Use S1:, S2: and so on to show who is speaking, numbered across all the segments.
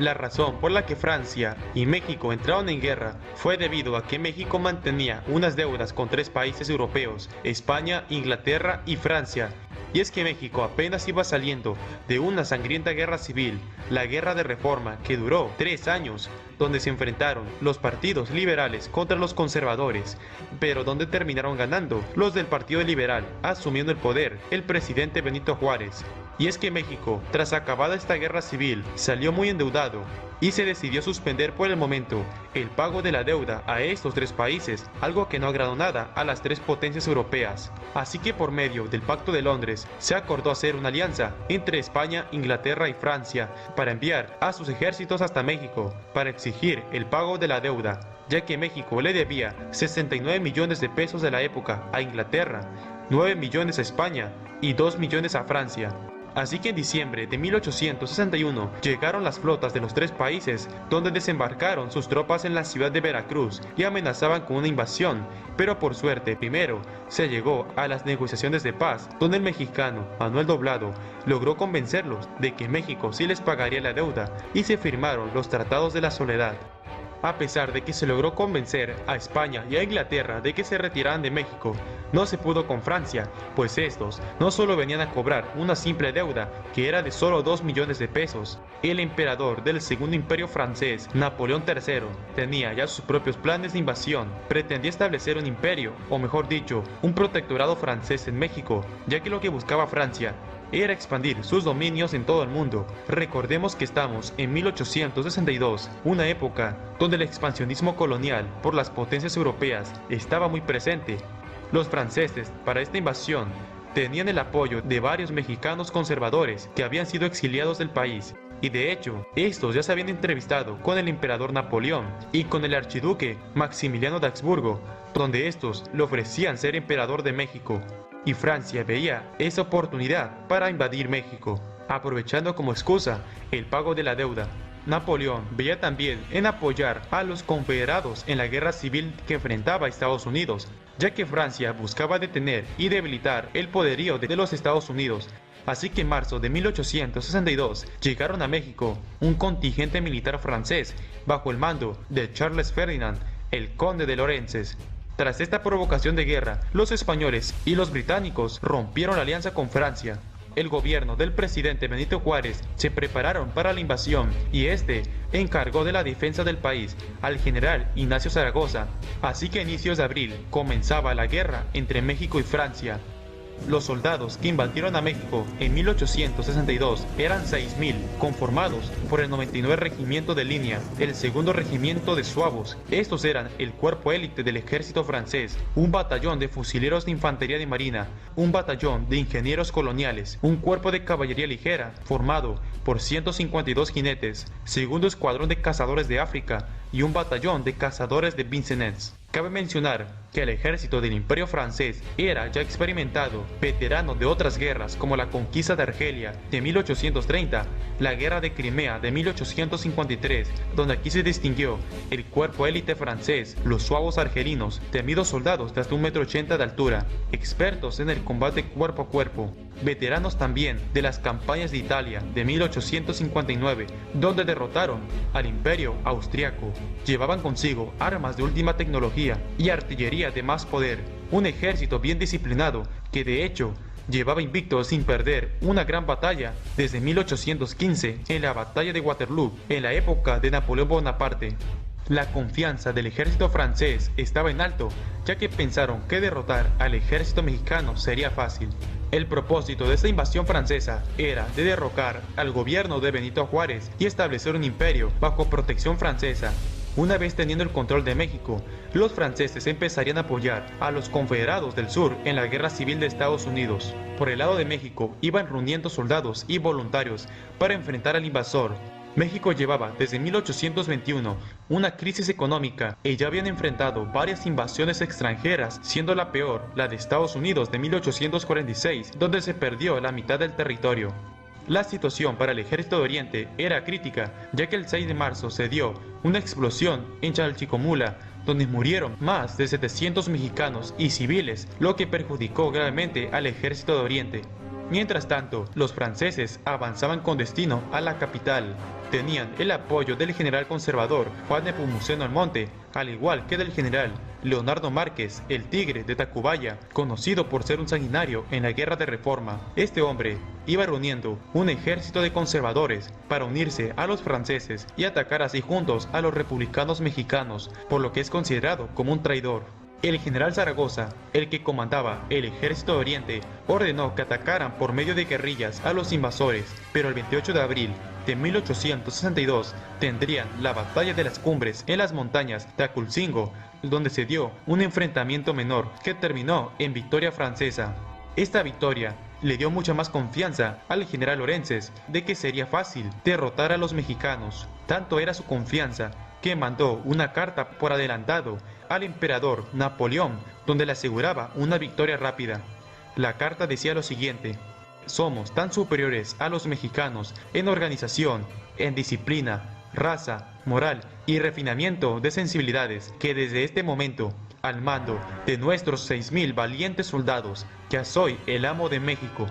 S1: La razón por la que Francia y México entraron en guerra fue debido a que México mantenía unas deudas con 3 países europeos, España, Inglaterra y Francia. Y es que México apenas iba saliendo de una sangrienta guerra civil, la Guerra de Reforma, que duró 3 años, donde se enfrentaron los partidos liberales contra los conservadores, pero donde terminaron ganando los del Partido Liberal, asumiendo el poder el presidente Benito Juárez. Y es que México, tras acabada esta guerra civil, salió muy endeudado y se decidió suspender por el momento el pago de la deuda a estos 3 países, algo que no agradó nada a las 3 potencias europeas. Así que por medio del Pacto de Londres se acordó hacer una alianza entre España, Inglaterra y Francia para enviar a sus ejércitos hasta México para exigir el pago de la deuda, ya que México le debía 69 millones de pesos de la época a Inglaterra, 9 millones a España y 2 millones a Francia. Así que en diciembre de 1861 llegaron las flotas de los 3 países, donde desembarcaron sus tropas en la ciudad de Veracruz y amenazaban con una invasión, pero por suerte primero se llegó a las negociaciones de paz, donde el mexicano Manuel Doblado logró convencerlos de que México sí les pagaría la deuda y se firmaron los Tratados de la Soledad. A pesar de que se logró convencer a España y a Inglaterra de que se retiraran de México, no se pudo con Francia, pues estos no solo venían a cobrar una simple deuda, que era de solo 2 millones de pesos. El emperador del Segundo Imperio francés, Napoleón III, tenía ya sus propios planes de invasión. Pretendía establecer un imperio, o mejor dicho, un protectorado francés en México, ya que lo que buscaba Francia era expandir sus dominios en todo el mundo. Recordemos que estamos en 1862, una época donde el expansionismo colonial por las potencias europeas estaba muy presente. Los franceses, para esta invasión, tenían el apoyo de varios mexicanos conservadores que habían sido exiliados del país. Y de hecho, estos ya se habían entrevistado con el emperador Napoleón y con el archiduque Maximiliano de Habsburgo, donde estos le ofrecían ser emperador de México. Y Francia veía esa oportunidad para invadir México, aprovechando como excusa el pago de la deuda. Napoleón veía también en apoyar a los confederados en la guerra civil que enfrentaba a Estados Unidos, ya que Francia buscaba detener y debilitar el poderío de los Estados Unidos. Así que en marzo de 1862 llegaron a México un contingente militar francés bajo el mando de Charles Ferdinand, el conde de Lorenzes. Tras esta provocación de guerra, los españoles y los británicos rompieron la alianza con Francia. El gobierno del presidente Benito Juárez se prepararon para la invasión y este encargó de la defensa del país al general Ignacio Zaragoza. Así que a inicios de abril comenzaba la guerra entre México y Francia. Los soldados que invadieron a México en 1862 eran 6,000, conformados por el 99 Regimiento de Línea, el segundo Regimiento de Zuavos. Estos eran el cuerpo élite del ejército francés, un batallón de fusileros de infantería de marina, un batallón de ingenieros coloniales, un cuerpo de caballería ligera formado por 152 jinetes, segundo escuadrón de cazadores de África y un batallón de cazadores de Vincennes. Cabe mencionar que el ejército del Imperio francés era ya experimentado, veterano de otras guerras como la conquista de Argelia de 1830, la guerra de Crimea de 1853, donde aquí se distinguió el cuerpo élite francés, los zuavos argelinos, temidos soldados de hasta 1,80 m de altura, expertos en el combate cuerpo a cuerpo, veteranos también de las campañas de Italia de 1859, donde derrotaron al Imperio austriaco. Llevaban consigo armas de última tecnología y artillería de más poder, un ejército bien disciplinado que de hecho llevaba invicto sin perder una gran batalla desde 1815 en la batalla de Waterloo, en la época de Napoleón Bonaparte. La confianza del ejército francés estaba en alto, ya que pensaron que derrotar al ejército mexicano sería fácil. El propósito de esta invasión francesa era de derrocar al gobierno de Benito Juárez y establecer un imperio bajo protección francesa. Una vez teniendo el control de México, los franceses empezarían a apoyar a los confederados del sur en la guerra civil de Estados Unidos. Por el lado de México iban reuniendo soldados y voluntarios para enfrentar al invasor. México llevaba desde 1821 una crisis económica y ya habían enfrentado varias invasiones extranjeras, siendo la peor la de Estados Unidos de 1846, donde se perdió la mitad del territorio. La situación para el ejército de Oriente era crítica, ya que el 6 de marzo se dio una explosión en Chalchicomula, donde murieron más de 700 mexicanos y civiles, lo que perjudicó gravemente al ejército de Oriente. Mientras tanto, los franceses avanzaban con destino a la capital. Tenían el apoyo del general conservador Juan Nepomuceno Almonte, al igual que del general Leonardo Márquez, el Tigre de Tacubaya, conocido por ser un sanguinario en la Guerra de Reforma. Este hombre iba reuniendo un ejército de conservadores para unirse a los franceses y atacar así juntos a los republicanos mexicanos, por lo que es considerado como un traidor. El general Zaragoza, el que comandaba el ejército de Oriente, ordenó que atacaran por medio de guerrillas a los invasores, pero el 28 de abril de 1862 tendrían la batalla de las Cumbres en las montañas de Aculcingo, donde se dio un enfrentamiento menor que terminó en victoria francesa. Esta victoria le dio mucha más confianza al general Lorences de que sería fácil derrotar a los mexicanos. Tanto era su confianza que mandó una carta por adelantado al emperador Napoleón, donde le aseguraba una victoria rápida. La carta decía lo siguiente: somos tan superiores a los mexicanos en organización, en disciplina, raza, moral y refinamiento de sensibilidades, que desde este momento, al mando de nuestros 6,000 valientes soldados, ya soy el amo de México.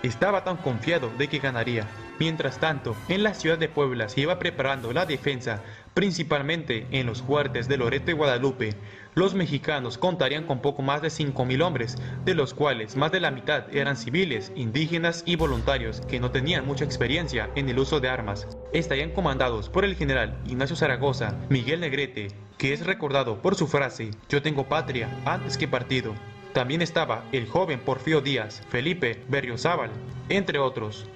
S1: Estaba tan confiado de que ganaría. Mientras tanto, en la ciudad de Puebla se iba preparando la defensa, principalmente en los fuertes de Loreto y Guadalupe. Los mexicanos contarían con poco más de 5,000 hombres, de los cuales más de la mitad eran civiles, indígenas y voluntarios que no tenían mucha experiencia en el uso de armas. Estarían comandados por el general Ignacio Zaragoza, Miguel Negrete, que es recordado por su frase: "Yo tengo patria antes que partido". También estaba el joven Porfirio Díaz, Felipe Berriozábal, entre otros.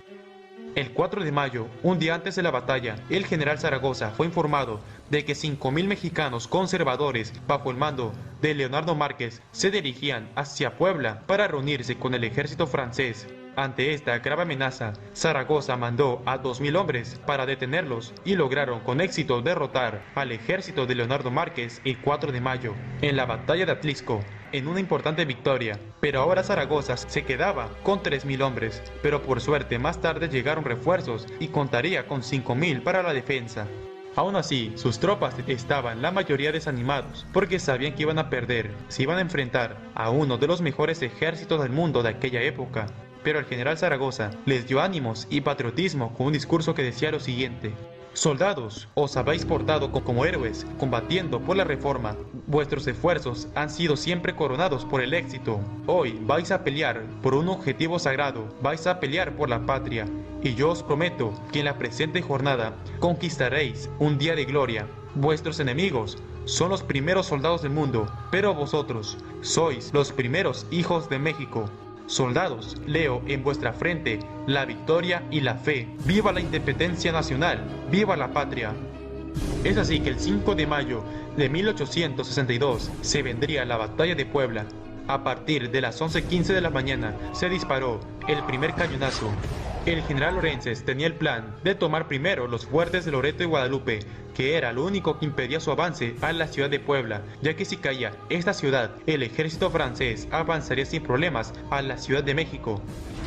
S1: El 4 de mayo, un día antes de la batalla, el general Zaragoza fue informado de que 5,000 mexicanos conservadores, bajo el mando de Leonardo Márquez, se dirigían hacia Puebla para reunirse con el ejército francés. Ante esta grave amenaza, Zaragoza mandó a 2,000 hombres para detenerlos y lograron con éxito derrotar al ejército de Leonardo Márquez el 4 de mayo, en la batalla de Atlixco, en una importante victoria. Pero ahora Zaragoza se quedaba con 3,000 hombres, pero por suerte más tarde llegaron refuerzos y contaría con 5,000 para la defensa. Aún así, sus tropas estaban la mayoría desanimados, porque sabían que iban a perder, se iban a enfrentar a uno de los mejores ejércitos del mundo de aquella época. Pero el general Zaragoza les dio ánimos y patriotismo con un discurso que decía lo siguiente: soldados, os habéis portado como héroes, combatiendo por la reforma. Vuestros esfuerzos han sido siempre coronados por el éxito. Hoy vais a pelear por un objetivo sagrado, vais a pelear por la patria. Y yo os prometo que en la presente jornada conquistaréis un día de gloria. Vuestros enemigos son los primeros soldados del mundo, pero vosotros sois los primeros hijos de México. Soldados, leo en vuestra frente la victoria y la fe. ¡Viva la independencia nacional! ¡Viva la patria! Es así que el 5 de mayo de 1862 se vendría la batalla de Puebla. A partir de las 11:15 de la mañana se disparó el primer cañonazo. El general Lorences tenía el plan de tomar primero los fuertes de Loreto y Guadalupe, que era lo único que impedía su avance a la ciudad de Puebla, ya que si caía esta ciudad, el ejército francés avanzaría sin problemas a la Ciudad de México.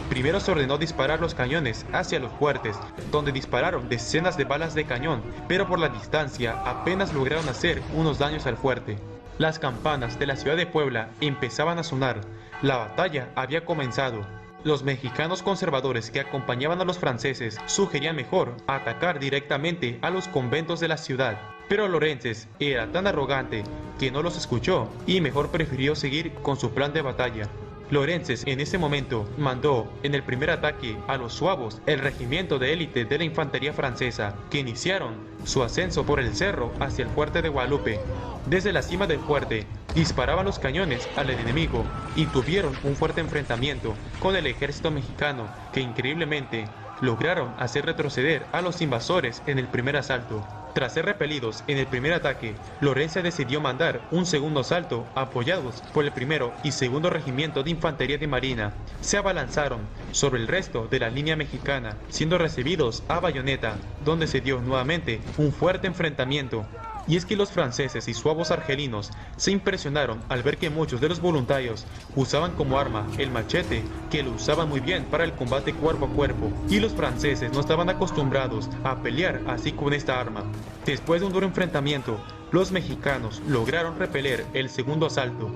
S1: Primero se ordenó disparar los cañones hacia los fuertes, donde dispararon decenas de balas de cañón, pero por la distancia apenas lograron hacer unos daños al fuerte. Las campanas de la ciudad de Puebla empezaban a sonar. La batalla había comenzado. Los mexicanos conservadores que acompañaban a los franceses sugerían mejor atacar directamente a los conventos de la ciudad, pero Lorences era tan arrogante que no los escuchó y mejor prefirió seguir con su plan de batalla. Lorences en ese momento mandó en el primer ataque a los suavos, el regimiento de élite de la infantería francesa, que iniciaron su ascenso por el cerro hacia el fuerte de Guadalupe. Desde la cima del fuerte disparaban los cañones al enemigo y tuvieron un fuerte enfrentamiento con el ejército mexicano, que increíblemente lograron hacer retroceder a los invasores en el primer asalto. Tras ser repelidos en el primer ataque, Lorences decidió mandar un segundo asalto apoyados por el primero y segundo regimiento de infantería de marina. Se abalanzaron sobre el resto de la línea mexicana, siendo recibidos a bayoneta, donde se dio nuevamente un fuerte enfrentamiento. Y es que los franceses y suavos argelinos se impresionaron al ver que muchos de los voluntarios usaban como arma el machete, que lo usaban muy bien para el combate cuerpo a cuerpo, y los franceses no estaban acostumbrados a pelear así con esta arma. Después de un duro enfrentamiento, los mexicanos lograron repeler el segundo asalto.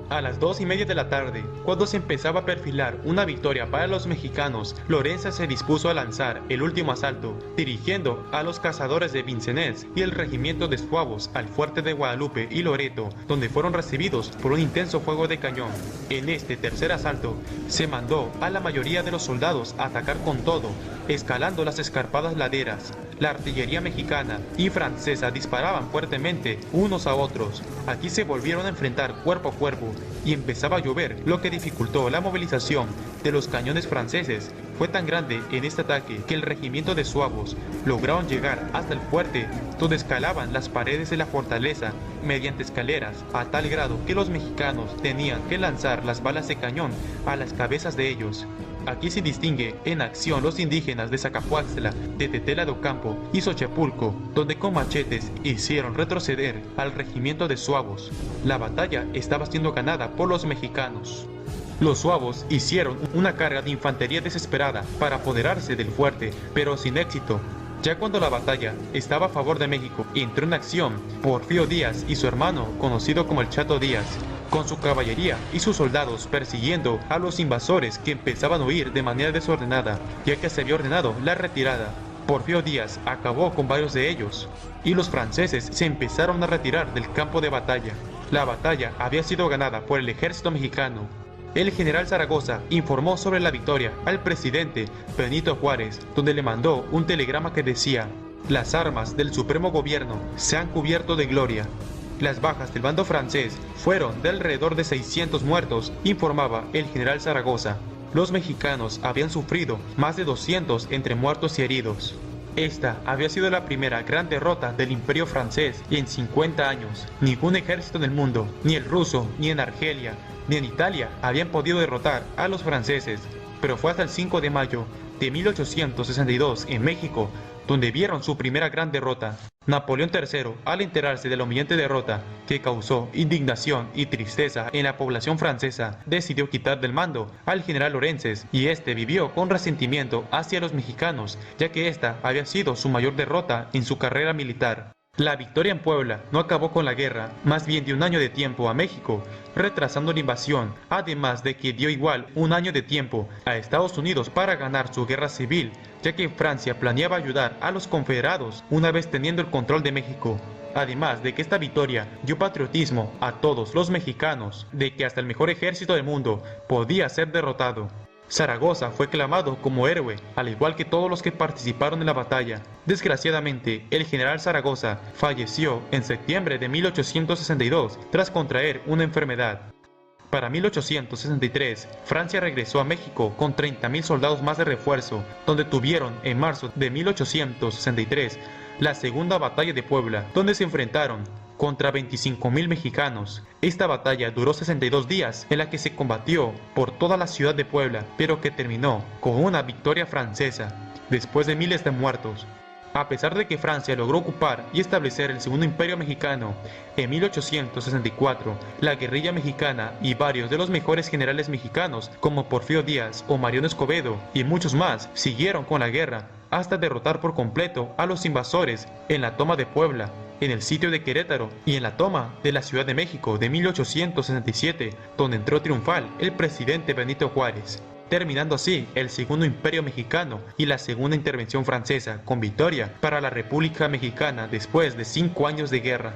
S1: A las 2:30 de la tarde, cuando se empezaba a perfilar una victoria para los mexicanos, Lorenza se dispuso a lanzar el último asalto, dirigiendo a los cazadores de Vincennes y el regimiento de Zuavos al fuerte de Guadalupe y Loreto, donde fueron recibidos por un intenso fuego de cañón. En este tercer asalto, se mandó a la mayoría de los soldados a atacar con todo, escalando las escarpadas laderas. La artillería mexicana y francesa disparaban fuertemente unos a otros. Aquí se volvieron a enfrentar cuerpo a cuerpo y empezaba a llover, lo que dificultó la movilización de los cañones franceses. Fue tan grande en este ataque que el regimiento de Zuavos lograron llegar hasta el fuerte, donde escalaban las paredes de la fortaleza mediante escaleras, a tal grado que los mexicanos tenían que lanzar las balas de cañón a las cabezas de ellos. Aquí se distingue en acción los indígenas de Zacapuaxtla, de Tetela de Ocampo y Xochapulco, donde con machetes hicieron retroceder al regimiento de Zuavos. La batalla estaba siendo ganada por los mexicanos. Los Zuavos hicieron una carga de infantería desesperada para apoderarse del fuerte, pero sin éxito. Ya cuando la batalla estaba a favor de México, entró en acción Porfirio Díaz y su hermano, conocido como el Chato Díaz, con su caballería y sus soldados persiguiendo a los invasores que empezaban a huir de manera desordenada, ya que se había ordenado la retirada. Porfirio Díaz acabó con varios de ellos, y los franceses se empezaron a retirar del campo de batalla. La batalla había sido ganada por el ejército mexicano. El general Zaragoza informó sobre la victoria al presidente Benito Juárez, donde le mandó un telegrama que decía: "Las armas del supremo gobierno se han cubierto de gloria". Las bajas del bando francés fueron de alrededor de 600 muertos, informaba el general Zaragoza. Los mexicanos habían sufrido más de 200 entre muertos y heridos. Esta había sido la primera gran derrota del Imperio francés y en 50 años. Ningún ejército en el mundo, ni el ruso, ni en Argelia, ni en Italia, habían podido derrotar a los franceses. Pero fue hasta el 5 de mayo de 1862 en México, donde vieron su primera gran derrota. Napoleón III, al enterarse de la humillante derrota que causó indignación y tristeza en la población francesa, decidió quitar del mando al general Lorences, y este vivió con resentimiento hacia los mexicanos, ya que esta había sido su mayor derrota en su carrera militar. La victoria en Puebla no acabó con la guerra, más bien dio un año de tiempo a México, retrasando la invasión, además de que dio igual un año de tiempo a Estados Unidos para ganar su guerra civil, ya que Francia planeaba ayudar a los confederados una vez teniendo el control de México. Además de que esta victoria dio patriotismo a todos los mexicanos, de que hasta el mejor ejército del mundo podía ser derrotado. Zaragoza fue aclamado como héroe, al igual que todos los que participaron en la batalla. Desgraciadamente, el general Zaragoza falleció en septiembre de 1862 tras contraer una enfermedad. Para 1863, Francia regresó a México con 30,000 soldados más de refuerzo, donde tuvieron en marzo de 1863 la segunda batalla de Puebla, donde se enfrentaron contra 25,000 mexicanos. Esta batalla duró 62 días, en la que se combatió por toda la ciudad de Puebla, pero que terminó con una victoria francesa, después de miles de muertos. A pesar de que Francia logró ocupar y establecer el Segundo Imperio Mexicano, en 1864, la guerrilla mexicana y varios de los mejores generales mexicanos, como Porfirio Díaz o Mariano Escobedo y muchos más, siguieron con la guerra, hasta derrotar por completo a los invasores en la toma de Puebla, en el sitio de Querétaro y en la toma de la Ciudad de México de 1867, donde entró triunfal el presidente Benito Juárez, terminando así el Segundo Imperio Mexicano y la segunda intervención francesa, con victoria para la República Mexicana después de 5 años de guerra.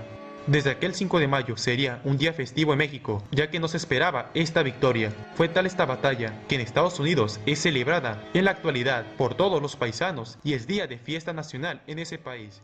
S1: Desde aquel 5 de mayo sería un día festivo en México, ya que no se esperaba esta victoria. Fue tal esta batalla que en Estados Unidos es celebrada en la actualidad por todos los paisanos y es día de fiesta nacional en ese país.